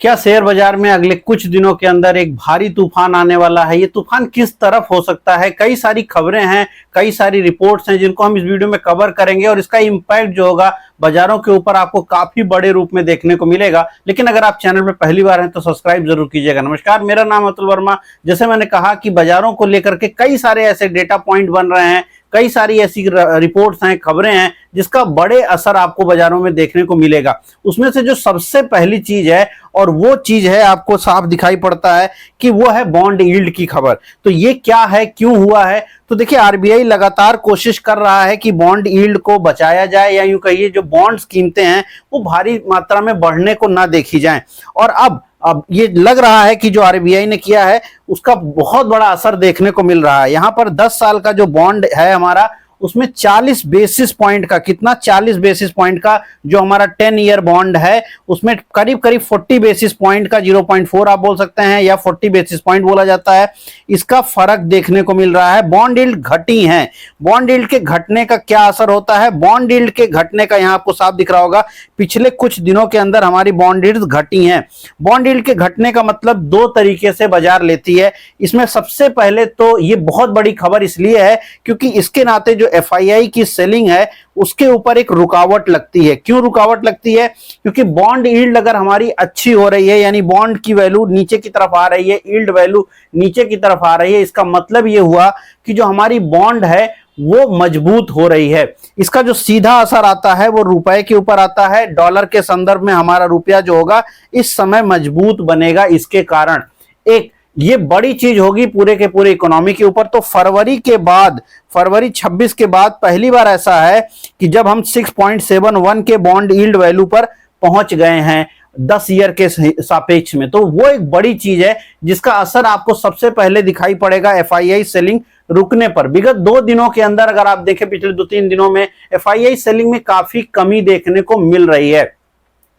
क्या शेयर बाजार में अगले कुछ दिनों के अंदर एक भारी तूफान आने वाला है? ये तूफान किस तरफ हो सकता है? कई सारी खबरें हैं, कई सारी रिपोर्ट्स हैं जिनको हम इस वीडियो में कवर करेंगे और इसका इम्पैक्ट जो होगा बाजारों के ऊपर आपको काफी बड़े रूप में देखने को मिलेगा। लेकिन अगर आप चैनल पर पहली बार हैं तो सब्सक्राइब जरूर कीजिएगा। नमस्कार, मेरा नाम अतुल वर्मा। जैसे मैंने कहा कि बाजारों को लेकर के कई सारे ऐसे डेटा पॉइंट बन रहे हैं, कई सारी ऐसी रिपोर्ट्स हैं, खबरें हैं जिसका बड़े असर आपको बाजारों में देखने को मिलेगा। उसमें से जो सबसे पहली चीज है और वो चीज है आपको साफ दिखाई पड़ता है कि वो है बॉन्ड यील्ड की खबर। तो ये क्या है, क्यों हुआ है? तो देखिए, आरबीआई लगातार कोशिश कर रहा है कि बॉन्ड यील्ड को बचाया जाए, या यूं कहिए जो बॉन्ड्स कीमतें हैं वो भारी मात्रा में बढ़ने को ना देखी जाए। और अब ये लग रहा है कि जो आरबीआई ने किया है उसका बहुत बड़ा असर देखने को मिल रहा है। यहां पर 10 साल का जो बॉन्ड है हमारा, उसमें 40 बेसिस पॉइंट का, कितना 40 बेसिस पॉइंट का जो हमारा 10 ईयर बॉन्ड है उसमें करीब 40 बेसिस पॉइंट का, 0.4 आप बोल सकते हैं या 40 बेसिस पॉइंट बोला जाता है, इसका फर्क देखने को मिल रहा है। बॉन्ड यील्ड घटी है। बॉन्ड यील्ड के घटने का क्या असर होता है? बॉन्ड यील्ड के घटने का यहां आपको साफ दिख रहा होगा, पिछले कुछ दिनों के अंदर हमारी बॉन्ड यील्ड घटी है। बॉन्ड यील्ड के घटने का मतलब दो तरीके से बाजार लेती है। इसमें सबसे पहले तो ये बहुत बड़ी खबर इसलिए है क्योंकि इसके नाते जो एफआईआई की सेलिंग है उसके ऊपर एक रुकावट लगती है। क्यों रुकावट लगती है? क्योंकि बॉन्ड यील्ड अगर हमारी अच्छी हो रही है, यानी बॉन्ड की वैल्यू नीचे की तरफ आ रही है, यील्ड वैल्यू नीचे की तरफ आ रही है, इसका मतलब ये हुआ कि जो हमारी बॉन्ड है वो मजबूत हो रही है। इसका जो सीधा असर आता है वो रुपए के ऊपर आता है। डॉलर के संदर्भ में हमारा रुपया जो होगा इस समय मजबूत बनेगा। इसके कारण एक ये बड़ी चीज होगी पूरे के पूरे इकोनॉमी के ऊपर। तो फरवरी 26 के बाद पहली बार ऐसा है कि जब हम 6.71 के बॉन्ड यील्ड वैल्यू पर पहुंच गए हैं 10 ईयर के सापेक्ष में, तो वो एक बड़ी चीज है जिसका असर आपको सबसे पहले दिखाई पड़ेगा एफआईआई सेलिंग रुकने पर। विगत 2 दिनों के अंदर अगर आप देखें, पिछले 2-3 दिनों में एफआईआई सेलिंग में काफी कमी देखने को मिल रही है।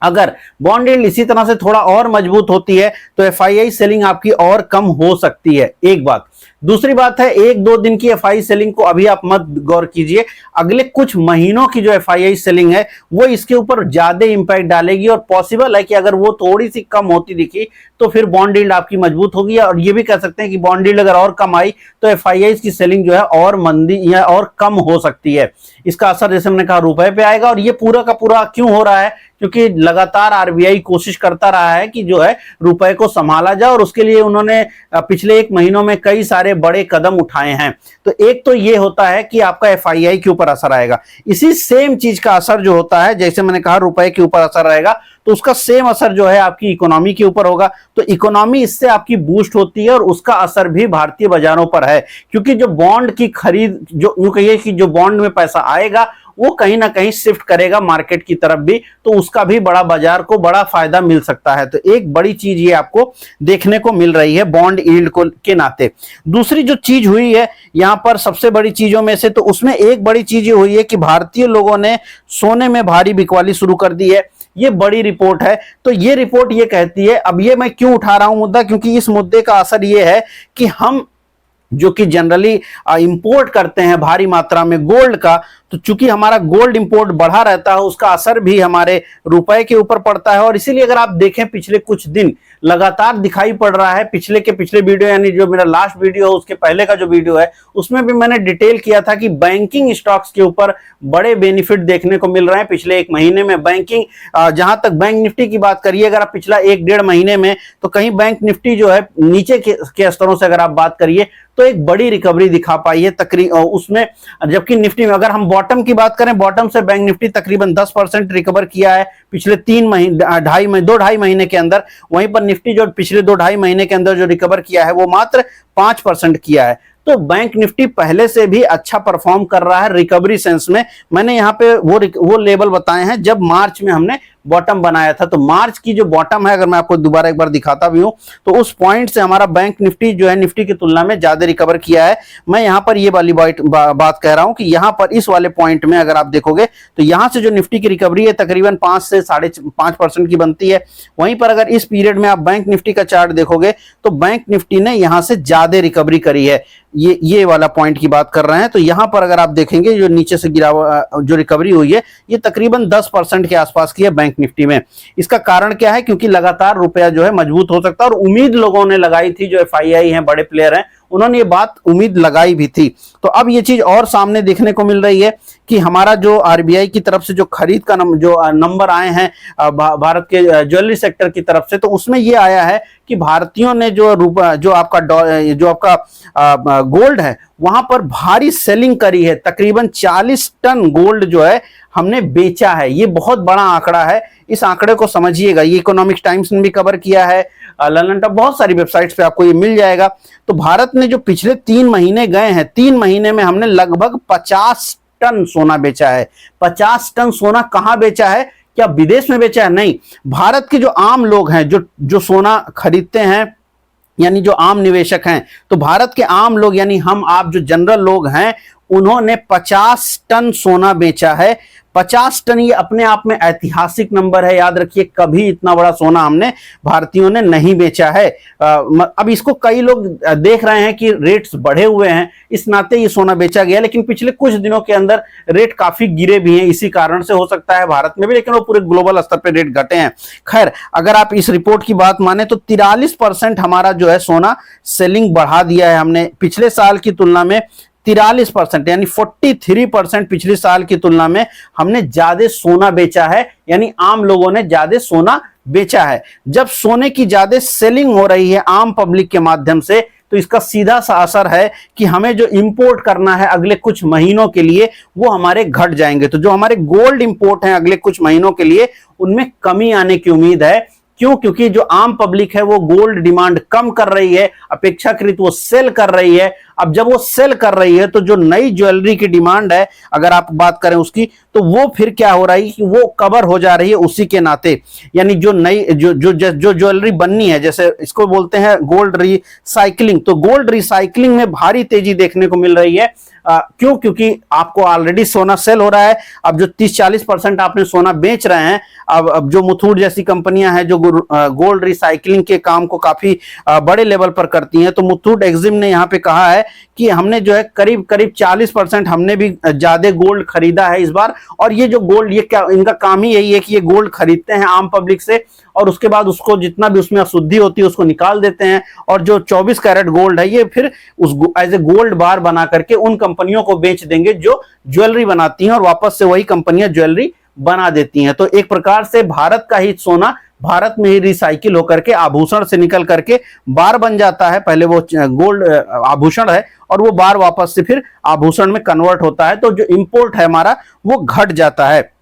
अगर बॉन्ड यील्ड इसी तरह से थोड़ा और मजबूत होती है तो एफआईआई सेलिंग आपकी और कम हो सकती है, एक बात। दूसरी बात है, 1-2 दिन की एफआईआई सेलिंग को अभी आप मत गौर कीजिए। अगले कुछ महीनों की जो एफआईआई सेलिंग है वो इसके ऊपर ज्यादा इंपैक्ट डालेगी और पॉसिबल है कि अगर वो थोड़ी सी कम होती दिखी तो फिर बॉन्ड यील्ड आपकी मजबूत होगी। और ये भी कह सकते हैं कि बॉन्ड यील्ड अगर और कम आई तो एफआईआई की सेलिंग जो है और मंदी या और कम हो सकती है। इसका असर जैसे मैंने कहा रुपए पे आएगा। और ये पूरा का पूरा क्यों हो रहा है? क्योंकि लगातार आरबीआई कोशिश करता रहा है कि जो है रुपए को संभाला जाए और उसके लिए उन्होंने पिछले 1 महीनों में कई सारे बड़े कदम उठाए हैं। तो एक तो ये होता है कि आपका एफआईआई के ऊपर असर आएगा। इसी सेम चीज का असर जो होता है, जैसे मैंने कहा रुपए के ऊपर असर रहेगा, तो उसका सेम असर जो है आपकी इकोनॉमी के ऊपर होगा। तो इकोनॉमी इससे आपकी बूस्ट होती है और उसका असर भी भारतीय बाजारों पर है। क्योंकि जो बॉन्ड की खरीद, जो यूं कहिए कि जो बॉन्ड में पैसा आएगा वो कहीं ना कहीं शिफ्ट करेगा मार्केट की तरफ भी, तो उसका भी बड़ा बाजार को बड़ा फायदा मिल सकता है। तो एक बड़ी चीज ये आपको देखने को मिल रही है बॉन्ड यील्ड को के नाते। दूसरी जो चीज हुई है यहां पर सबसे बड़ी चीजों में से, तो उसमें एक बड़ी चीज ये हुई है कि भारतीय लोगों ने सोने में भारी बिकवाली शुरू कर दी है। ये बड़ी रिपोर्ट है। तो ये रिपोर्ट ये कहती है, अब ये मैं क्यों उठा रहा हूं मुद्दा, क्योंकि इस मुद्दे का असर ये है कि हम जो कि जनरली इंपोर्ट करते हैं भारी मात्रा में गोल्ड का, तो चूंकि हमारा गोल्ड इंपोर्ट बढ़ा रहता है उसका असर भी हमारे रुपए के ऊपर पड़ता है। और इसीलिए अगर आप देखें पिछले कुछ दिन लगातार दिखाई पड़ रहा है। पिछले के पिछले वीडियो, यानी जो मेरा लास्ट वीडियो है उसके पहले का जो वीडियो है उसमें भी मैंने डिटेल किया था कि बैंकिंग स्टॉक्स के ऊपर बड़े बेनिफिट देखने को मिल रहे हैं पिछले 1 महीने में। बैंकिंग, जहां तक बैंक निफ्टी की बात करिए, अगर आप पिछला 1-1.5 महीने में, तो कहीं बैंक निफ्टी जो है नीचे के स्तरों से अगर आप बात करिए तो एक बड़ी रिकवरी दिखा पाई है तकरीबन उसमें। जबकि निफ्टी में अगर हम बॉटम की बात करें, बॉटम से बैंक निफ्टी तकरीबन 10% रिकवर किया है पिछले 2-2.5 महीने के अंदर। वहीं पर निफ्टी जो पिछले 2-2.5 महीने के अंदर जो रिकवर किया है वो मात्र 5% किया है। तो बैंक निफ्टी पहले से भी अच्छा परफॉर्म कर रहा है रिकवरी सेंस में। मैंने यहाँ पे वो लेवल बताए हैं जब मार्च में हमने बॉटम बनाया था। तो मार्च की जो बॉटम है, अगर मैं आपको दोबारा एक बार दिखाता भी हूं, तो उस पॉइंट से हमारा बैंक निफ्टी जो है निफ्टी की तुलना में ज्यादा रिकवर किया है। मैं यहाँ पर ये वाली बात कह रहा हूं कि यहाँ पर इस वाले पॉइंट में अगर आप देखोगे तो यहाँ से जो निफ्टी की रिकवरी है तकरीबन 5 से 5.5% की बनती है। वहीं पर अगर इस पीरियड में आप बैंक निफ्टी का चार्ट देखोगे तो बैंक निफ्टी ने यहाँ से ज्यादा रिकवरी करी है। ये वाला पॉइंट की बात कर रहे हैं। तो यहाँ पर अगर आप देखेंगे जो नीचे से गिरा जो रिकवरी हुई है ये तकरीबन 10% के आसपास की है बैंक बैंक निफ्टी में। इसका कारण क्या है? क्योंकि लगातार रुपया जो है मजबूत हो सकता है, और उम्मीद लोगों ने लगाई थी, जो एफआईआई हैं, बड़े प्लेयर हैं, उन्होंने ये बात उम्मीद लगाई भी थी। तो अब ये चीज और सामने देखने को मिल रही है कि हमारा जो आरबीआई की तरफ से जो खरीद का जो नंबर आए हैं भारत के ज्वेलरी सेक्टर की तरफ से, तो उसमें ये आया है कि भारतीयों ने जो आपका गोल्ड है वहां पर भारी सेलिंग करी है। तकरीबन 40 टन गोल्ड जो है हमने बेचा है। ये बहुत बड़ा आंकड़ा है, इस आंकड़े को समझिएगा। ये इकोनॉमिक टाइम्स ने भी कवर किया है, लंदन टाइम्स, बहुत सारी वेबसाइट्स पे आपको ये मिल जाएगा। तो भारत ने जो पिछले 3 महीने गए हैं, 3 महीने में हमने लगभग 50 टन सोना बेचा है। 50 टन सोना कहां बेचा है? क्या विदेश में बेचा है? नहीं, भारत के जो आम लोग हैं, जो सोना खरीदते हैं, यानी जो आम निवेशक हैं, तो भारत के आम लोग यानी हम आप जो जनरल लोग हैं, उन्होंने 50 टन सोना बेचा है। 50 टन ये अपने आप में ऐतिहासिक नंबर है, याद रखिए। कभी इतना बड़ा सोना हमने भारतीयों ने नहीं बेचा है। अब इसको कई लोग देख रहे हैं कि रेट्स बढ़े हुए हैं, इस नाते ये सोना बेचा गया, लेकिन पिछले कुछ दिनों के अंदर रेट काफी गिरे भी हैं। इसी कारण से हो सकता है भारत में भी, लेकिन वो पूरे ग्लोबल स्तर पर रेट घटे हैं। खैर, अगर आप इस रिपोर्ट की बात माने तो 43% हमारा जो है सोना सेलिंग बढ़ा दिया है हमने पिछले साल की तुलना में। 43% यानी 43% पिछले साल की तुलना में हमने ज्यादा सोना बेचा है, यानी आम लोगों ने ज्यादा सोना बेचा है। जब सोने की ज्यादा सेलिंग हो रही है आम पब्लिक के माध्यम से, तो इसका सीधा सा असर है कि हमें जो इंपोर्ट करना है अगले कुछ महीनों के लिए, वो हमारे घट जाएंगे। तो जो हमारे गोल्ड इंपोर्ट हैं अगले कुछ महीनों के लिए, उनमें कमी आने की उम्मीद है। क्यों? क्योंकि जो आम पब्लिक है वो गोल्ड डिमांड कम कर रही है, अपेक्षाकृत वो सेल कर रही है। अब जब वो सेल कर रही है तो जो नई ज्वेलरी की डिमांड है, अगर आप बात करें उसकी, तो वो फिर क्या हो रही है कि वो कवर हो जा रही है उसी के नाते। यानी जो नई जो ज्वेलरी बननी है, जैसे इसको बोलते हैं गोल्ड रिसाइकलिंग, तो गोल्ड रिसाइकलिंग में भारी तेजी देखने को मिल रही है। क्यों? क्योंकि आपको ऑलरेडी सोना सेल हो रहा है। अब जो 30-40% आपने सोना बेच रहे हैं, अब जो मुथूट जैसी कंपनियां हैं जो गोल्ड रिसाइकलिंग के काम को काफी बड़े लेवल पर करती हैं, तो मुथूट एक्जिम ने यहाँ पे कहा है कि हमने जो है करीब 40% हमने भी ज्यादा गोल्ड खरीदा है इस बार। और ये जो गोल्ड, ये क्या, इनका काम ही यही है कि ये गोल्ड खरीदते हैं आम पब्लिक से, और उसके बाद उसको जितना भी उसमें अशुद्धि होती है उसको निकाल देते हैं, और जो 24 कैरेट गोल्ड है ये फिर उस एज ए गोल्ड बार बना करके उन कंपनियों को बेच देंगे जो ज्वेलरी बनाती हैं, और वापस से वही कंपनियां ज्वेलरी बना देती हैं। तो एक प्रकार से भारत का ही सोना भारत में ही रिसाइकिल होकर के आभूषण से निकल करके बार बन जाता है। पहले वो गोल्ड आभूषण है और वो बार वापस से फिर आभूषण में कन्वर्ट होता है। तो जो इंपोर्ट है हमारा वो घट जाता है।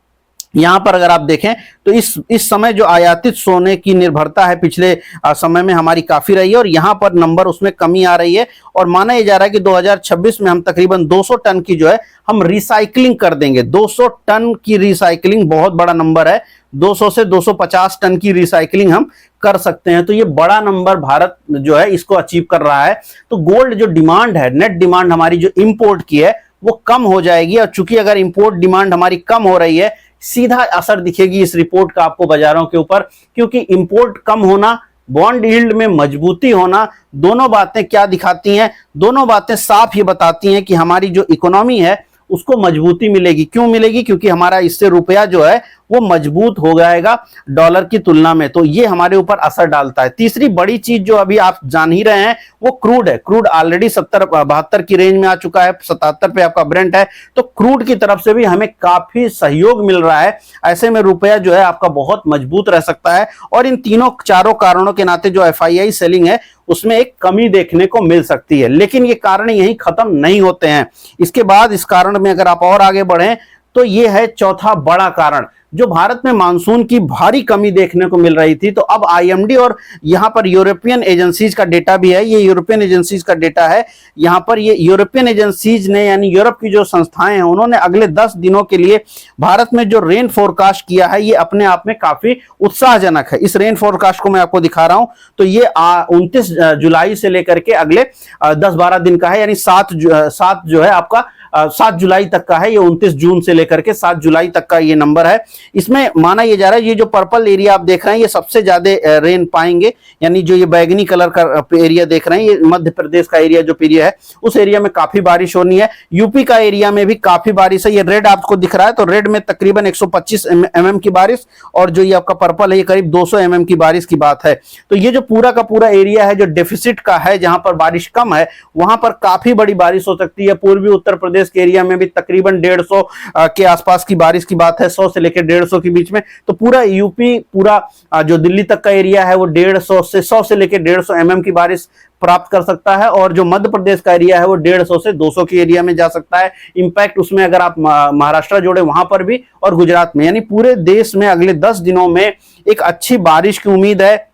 यहां पर अगर आप देखें तो इस समय जो आयातित सोने की निर्भरता है पिछले समय में हमारी काफी रही है, और यहां पर नंबर उसमें कमी आ रही है। और माना यह जा रहा है कि 2026 में हम तकरीबन 200 टन की जो है हम रिसाइकलिंग कर देंगे। 200 टन की रिसाइकलिंग बहुत बड़ा नंबर है। 200 से 250 टन की रिसाइकलिंग हम कर सकते हैं। तो ये बड़ा नंबर भारत जो है इसको अचीव कर रहा है। तो गोल्ड जो डिमांड है, नेट डिमांड हमारी जो इंपोर्ट की है वो कम हो जाएगी। और चूंकि अगर इंपोर्ट डिमांड हमारी कम हो रही है, सीधा असर दिखेगी इस रिपोर्ट का आपको बाजारों के ऊपर, क्योंकि इंपोर्ट कम होना, बॉन्ड यील्ड में मजबूती होना, दोनों बातें क्या दिखाती हैं? दोनों बातें साफ ये बताती हैं कि हमारी जो इकोनॉमी है उसको मजबूती मिलेगी। क्यों मिलेगी? क्योंकि हमारा इससे रुपया जो है वो मजबूत हो जाएगा डॉलर की तुलना में। तो ये हमारे ऊपर असर डालता है। तीसरी बड़ी चीज जो अभी आप जान ही रहे हैं वो क्रूड है। क्रूड ऑलरेडी 70-72 की रेंज में आ चुका है, 77 पे आपका ब्रेंट है। तो क्रूड की तरफ से भी हमें काफी सहयोग मिल रहा है। ऐसे में रुपया जो है आपका बहुत मजबूत रह सकता है। और इन चारों कारणों के नाते जो एफआईआई सेलिंग है उसमें एक कमी देखने को मिल सकती है। लेकिन ये कारण यही खत्म नहीं होते हैं। इसके बाद इस कारण में अगर आप और आगे बढ़ें तो ये है चौथा बड़ा कारण, जो भारत में मानसून की भारी कमी देखने को मिल रही थी। तो अब आईएमडी और यहां पर यूरोपियन एजेंसीज का डेटा भी है, ये यूरोपियन एजेंसीज का डेटा है। यहां पर ये यूरोपियन एजेंसीज ने, यानी यूरोप की जो संस्थाएं हैं, उन्होंने अगले 10 दिनों के लिए भारत में जो रेन फोरकास्ट किया है ये अपने आप में काफी उत्साहजनक है। इस रेन फोरकास्ट को मैं आपको दिखा रहा हूं। तो ये 29 जुलाई से लेकर के अगले 10-12 दिन का है, यानी 7 जो है आपका 7 जुलाई तक का है, ये 29 जून से लेकर के 7 जुलाई तक का ये नंबर है। इसमें माना यह जा रहा है ये जो पर्पल एरिया आप देख रहे हैं ये सबसे ज्यादा रेन पाएंगे, यानी जो ये बैगनी कलर का एरिया देख रहे हैं ये मध्य प्रदेश का एरिया जो एरिया है उस एरिया में काफी बारिश होनी है। यूपी का एरिया में भी काफी बारिश है, ये रेड आपको दिख रहा है तो रेड में तकरीबन 125 mm की बारिश, और जो ये आपका पर्पल है ये करीब 200 mm की बारिश की बात है। तो ये जो पूरा का पूरा एरिया है जो डेफिसिट का है, जहां पर बारिश कम है वहां पर काफी बड़ी बारिश हो सकती है। पूर्वी उत्तर प्रदेश के एरिया में भी तकरीबन 150 के आसपास की बारिश की बात है, 100 से लेकर 150 के बीच में। तो पूरा यूपी, पूरा जो दिल्ली तक का एरिया है वो 150 से 100 से लेकर 150 mm की बारिश प्राप्त कर सकता है, और जो मध्य प्रदेश का एरिया है वो 150 से 200 के एरिया में जा सकता है। इंपैक्ट उसमें अगर आप महाराष्ट्र जोड़े वहां पर भी, और गुजरात में, यानी पूरे देश में अगले 10 दिनों में एक अच्छी बारिश की उम्मीद है।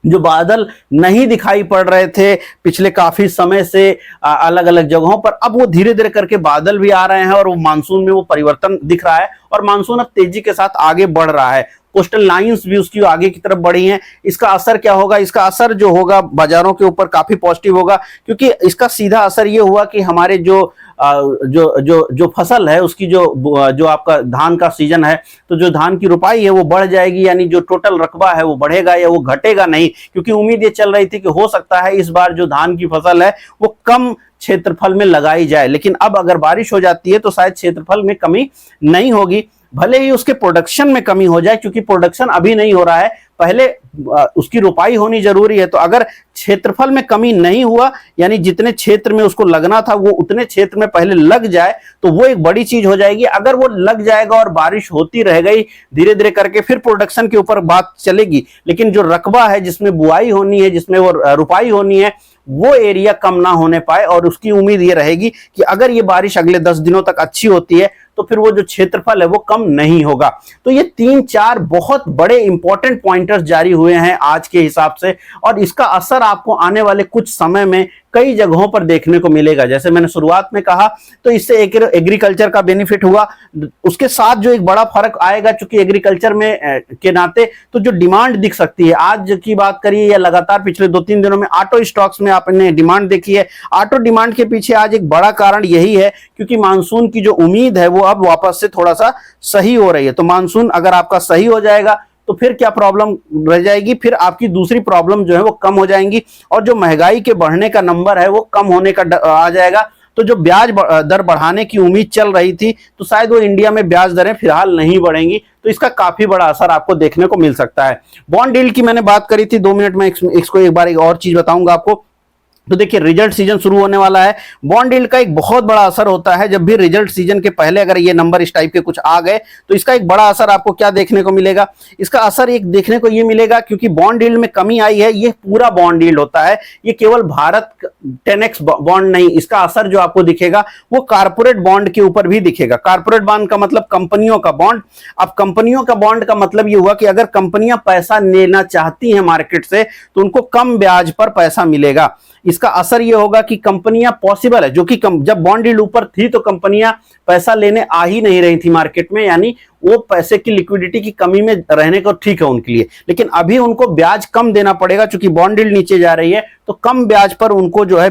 जो बादल नहीं दिखाई पड़ रहे थे पिछले काफी समय से अलग अलग जगहों पर, अब वो धीरे धीरे करके बादल भी आ रहे हैं और वो मानसून में वो परिवर्तन दिख रहा है, और मानसून अब तेजी के साथ आगे बढ़ रहा है। कोस्टल लाइंस भी उसकी आगे की तरफ बढ़ी हैं। इसका असर क्या होगा? इसका असर जो होगा बाजारों के ऊपर काफी पॉजिटिव होगा, क्योंकि इसका सीधा असर ये हुआ कि हमारे जो फसल है उसकी जो आपका धान का सीजन है, तो जो धान की रुपाई है वो बढ़ जाएगी, यानी जो टोटल रकबा है वो बढ़ेगा या वो घटेगा नहीं, क्योंकि उम्मीद ये चल रही थी कि हो सकता है इस बार जो धान की फसल है वो कम क्षेत्रफल में लगाई जाए, लेकिन अब अगर बारिश हो जाती है तो शायद क्षेत्रफल में कमी नहीं होगी, भले ही उसके प्रोडक्शन में कमी हो जाए, क्योंकि प्रोडक्शन अभी नहीं हो रहा है, पहले उसकी रुपाई होनी जरूरी है। तो अगर क्षेत्रफल में कमी नहीं हुआ, यानी जितने क्षेत्र में उसको लगना था वो उतने क्षेत्र में पहले लग जाए, तो वो एक बड़ी चीज हो जाएगी। अगर वो लग जाएगा और बारिश होती रह गई धीरे धीरे करके, फिर प्रोडक्शन के ऊपर बात चलेगी, लेकिन जो रकबा है जिसमें बुआई होनी है, जिसमें वो रुपाई होनी है, वो एरिया कम ना होने पाए, और उसकी उम्मीद ये रहेगी कि अगर ये बारिश अगले 10 दिनों तक अच्छी होती है तो फिर वो जो क्षेत्रफल है वो कम नहीं होगा। तो ये 3-4 बहुत बड़े इंपॉर्टेंट पॉइंटर्स जारी हुए हैं आज के हिसाब से, और इसका असर आपको आने वाले कुछ समय में कई जगहों पर देखने को मिलेगा। जैसे मैंने शुरुआत में कहा, तो इससे एग्रीकल्चर का बेनिफिट हुआ, उसके साथ जो एक बड़ा फर्क आएगा, चूंकि एग्रीकल्चर में के नाते तो जो डिमांड दिख सकती है, आज की बात करिए या लगातार पिछले 2-3 दिनों में ऑटो स्टॉक्स में आपने डिमांड देखी है। ऑटो डिमांड के पीछे आज एक बड़ा कारण यही है, क्योंकि मानसून की जो उम्मीद है वो अब वापस से थोड़ा सा सही हो रही है। तो मानसून अगर आपका सही हो जाएगा तो फिर क्या प्रॉब्लम रह जाएगी? फिर आपकी दूसरी प्रॉब्लम जो है वो कम हो जाएंगी, और जो महंगाई के बढ़ने का नंबर है वो कम होने का आ जाएगा। तो जो ब्याज दर बढ़ाने की उम्मीद चल रही थी, तो शायद वो इंडिया में ब्याज दरें फिलहाल नहीं बढ़ेंगी, तो इसका काफी बड़ा असर आपको देखने को मिल सकता है। बॉन्ड यील्ड की मैंने बात करी थी, 2 मिनट में इसको एक बार एक और चीज बताऊंगा आपको। तो देखिए, रिजल्ट सीजन शुरू होने वाला है, बॉन्ड यील्ड का एक बहुत बड़ा असर होता है। जब भी रिजल्ट सीजन के पहले अगर ये नंबर इस टाइप के कुछ आ गए तो इसका एक बड़ा असर आपको क्या देखने को मिलेगा? इसका असर एक देखने को ये मिलेगा, क्योंकि बॉन्ड यील्ड में कमी आई है, ये पूरा बॉन्ड यील्ड होता है, ये केवल भारत 10x बॉन्ड नहीं, इसका असर जो आपको दिखेगा वो कारपोरेट बॉन्ड के ऊपर भी दिखेगा। कारपोरेट बॉन्ड का मतलब कंपनियों का बॉन्ड। अब कंपनियों का बॉन्ड का मतलब ये हुआ कि अगर कंपनियां पैसा लेना चाहती हैं मार्केट से तो उनको कम ब्याज पर पैसा मिलेगा। इसका असर यह होगा कि कंपनियां पॉसिबल है, जो कि जब बॉन्ड यील्ड ऊपर थी तो कंपनियां पैसा लेने आ ही नहीं रही थी मार्केट में, यानी वो पैसे की लिक्विडिटी की कमी में रहने को ठीक है उनके लिए। लेकिन अभी उनको ब्याज कम देना पड़ेगा, क्योंकि बॉन्ड यील्ड नीचे जा रही है, तो कम ब्याज पर उनको जो है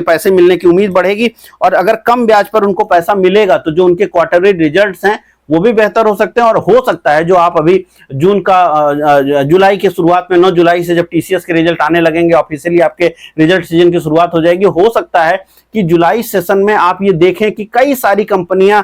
पैसे मिलने की उम्मीद बढ़ेगी। और अगर कम ब्याज पर उनको पैसा मिलेगा तो जो उनके क्वार्टरली रिजल्ट्स हैं वो भी बेहतर हो सकते हैं, और हो सकता है जो आप अभी जुलाई के शुरुआत में 9 जुलाई से जब टीसीएस के रिजल्ट आने लगेंगे, ऑफिशियली आपके रिजल्ट सीजन की शुरुआत हो जाएगी, हो सकता है कि जुलाई सेशन में आप ये देखें कि कई सारी कंपनियां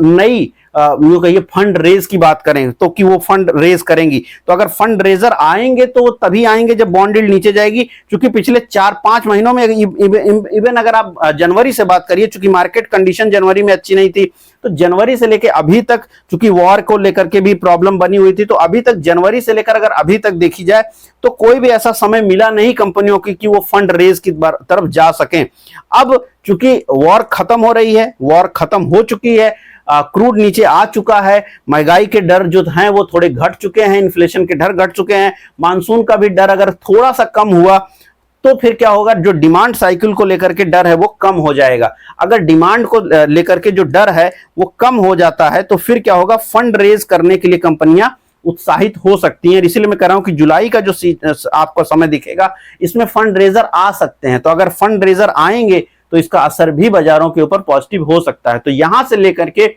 नई कहिए फंड रेज की बात करें तो कि वो फंड रेज करेंगी। तो अगर फंड रेजर आएंगे तो वो तभी आएंगे जब बॉन्ड यील्ड नीचे जाएगी, क्योंकि पिछले 4-5 महीनों में इवन अगर आप जनवरी से बात करिए, चूंकि मार्केट कंडीशन जनवरी में अच्छी नहीं थी, तो जनवरी से लेकर अभी तक, चूंकि वॉर को लेकर के भी प्रॉब्लम बनी हुई थी, तो अभी तक जनवरी से लेकर अगर अभी तक देखी जाए तो कोई भी ऐसा समय मिला नहीं कंपनियों की कि वो फंड रेज की तरफ जा सकें। अब चूंकि वॉर खत्म हो रही है, वॉर खत्म हो चुकी है, क्रूड नीचे आ चुका है, महंगाई के डर जो हैं वो थोड़े घट चुके हैं, इन्फ्लेशन के डर घट चुके हैं, मानसून का भी डर अगर थोड़ा सा कम हुआ तो फिर क्या होगा, जो डिमांड साइकिल को लेकर के डर है वो कम हो जाएगा। अगर डिमांड को लेकर के जो डर है वो कम हो जाता है तो फिर क्या होगा, फंड रेज करने के लिए कंपनियां उत्साहित हो सकती हैं। इसीलिए मैं कह रहा हूं कि जुलाई का जो आपको समय दिखेगा इसमें फंड रेजर आ सकते हैं। तो अगर फंड रेजर आएंगे तो इसका असर भी बाजारों के ऊपर पॉजिटिव हो सकता है। तो यहां से लेकर के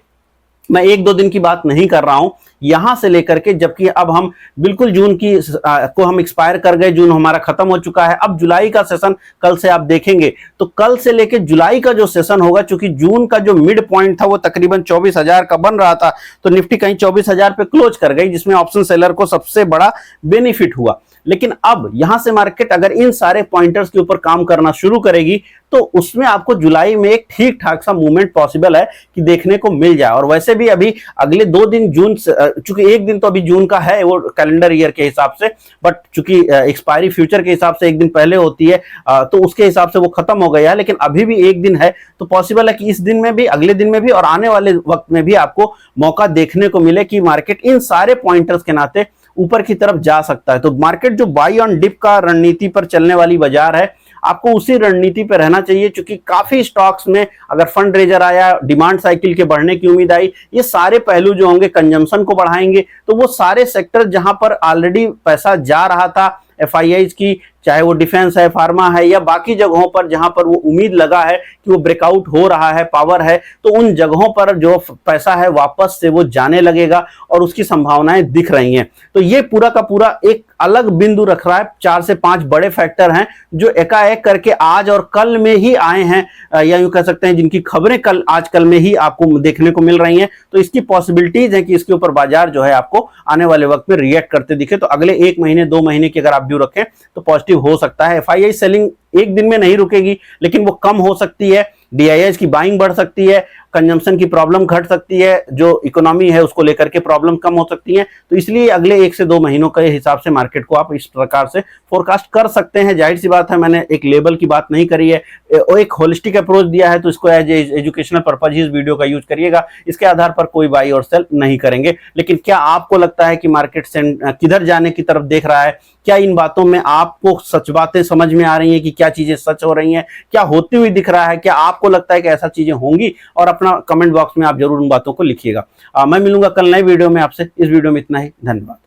मैं एक दो दिन की बात नहीं कर रहा हूं, यहां से लेकर के, जबकि अब हम बिल्कुल जून की को हम एक्सपायर कर गए, जून हमारा खत्म हो चुका है। अब जुलाई का सेशन कल से आप देखेंगे, तो कल से लेकर जुलाई का जो सेशन होगा, चूंकि जून का जो मिड पॉइंट था वो तकरीबन 24,000 का बन रहा था, तो निफ्टी कहीं 24,000 पे क्लोज कर गई, जिसमें ऑप्शन सेलर को सबसे बड़ा बेनिफिट हुआ। लेकिन अब यहां से मार्केट अगर इन सारे पॉइंटर्स के ऊपर काम करना शुरू करेगी, तो उसमें आपको जुलाई में एक ठीक ठाक सा मूवमेंट पॉसिबल है कि देखने को मिल जाए। और वैसे भी अभी अगले 2 दिन जून, चूंकि एक दिन तो अभी जून का है वो कैलेंडर ईयर के हिसाब से, बट चूंकि एक्सपायरी फ्यूचर के हिसाब से एक दिन पहले होती है, तो उसके हिसाब से वो खत्म हो गया है। लेकिन अभी भी एक दिन है, तो पॉसिबल है कि इस दिन में भी, अगले दिन में भी और आने वाले वक्त में भी आपको मौका देखने को मिले कि मार्केट इन सारे पॉइंटर्स के नाते ऊपर की तरफ जा सकता है। तो मार्केट जो बाई ऑन डिप का रणनीति पर चलने वाली बाजार है, आपको उसी रणनीति पर रहना चाहिए, क्योंकि काफी स्टॉक्स में अगर फंड रेजर आया, डिमांड साइकिल के बढ़ने की उम्मीद आई, ये सारे पहलू जो होंगे कंजम्पशन को बढ़ाएंगे। तो वो सारे सेक्टर जहां पर ऑलरेडी पैसा जा रहा था एफआईआईज की, चाहे वो डिफेंस है, फार्मा है, या बाकी जगहों पर जहां पर वो उम्मीद लगा है कि वो ब्रेकआउट हो रहा है, पावर है, तो उन जगहों पर जो पैसा है वापस से वो जाने लगेगा और उसकी संभावनाएं दिख रही हैं। तो ये पूरा का पूरा एक अलग बिंदु रख रहा है। 4 से 5 बड़े फैक्टर हैं जो एकाएक करके आज और कल में ही आए हैं, या यूं कह सकते हैं जिनकी खबरें आज कल में ही आपको देखने को मिल रही हैं। तो इसकी पॉसिबिलिटीज है कि इसके ऊपर बाजार जो है आपको आने वाले वक्त में रिएक्ट करते दिखे। तो अगले 1 महीने 2 महीने की अगर आप व्यू रखें तो पॉजिटिव हो सकता है। एफआईआई सेलिंग एक दिन में नहीं रुकेगी, लेकिन वो कम हो सकती है, डीआईएस की बाइंग बढ़ सकती है, कंजम्पशन की प्रॉब्लम घट सकती है, जो इकोनॉमी है उसको लेकर के प्रॉब्लम कम हो सकती है। तो इसलिए अगले 1 से 2 महीनों के हिसाब से मार्केट को आप इस प्रकार से फोरकास्ट कर सकते हैं। जाहिर सी बात है, मैंने एक लेबल की बात नहीं करी है, एक होलिस्टिक अप्रोच दिया है, तो इसको एज एजुकेशनल पर्पज ही इस वीडियो का यूज करिएगा। इसके आधार पर कोई बाई और सेल नहीं करेंगे। लेकिन क्या आपको लगता है कि मार्केट किधर जाने की तरफ देख रहा है? क्या इन बातों में आपको सच बातें समझ में आ रही हैं कि क्या चीजें सच हो रही हैं, क्या होती हुई दिख रहा है? क्या आपको लगता है कि ऐसा चीजें होंगी? और अपना कमेंट बॉक्स में आप जरूर उन बातों को लिखिएगा। मैं मिलूंगा कल नए वीडियो में आपसे। इस वीडियो में इतना ही, धन्यवाद।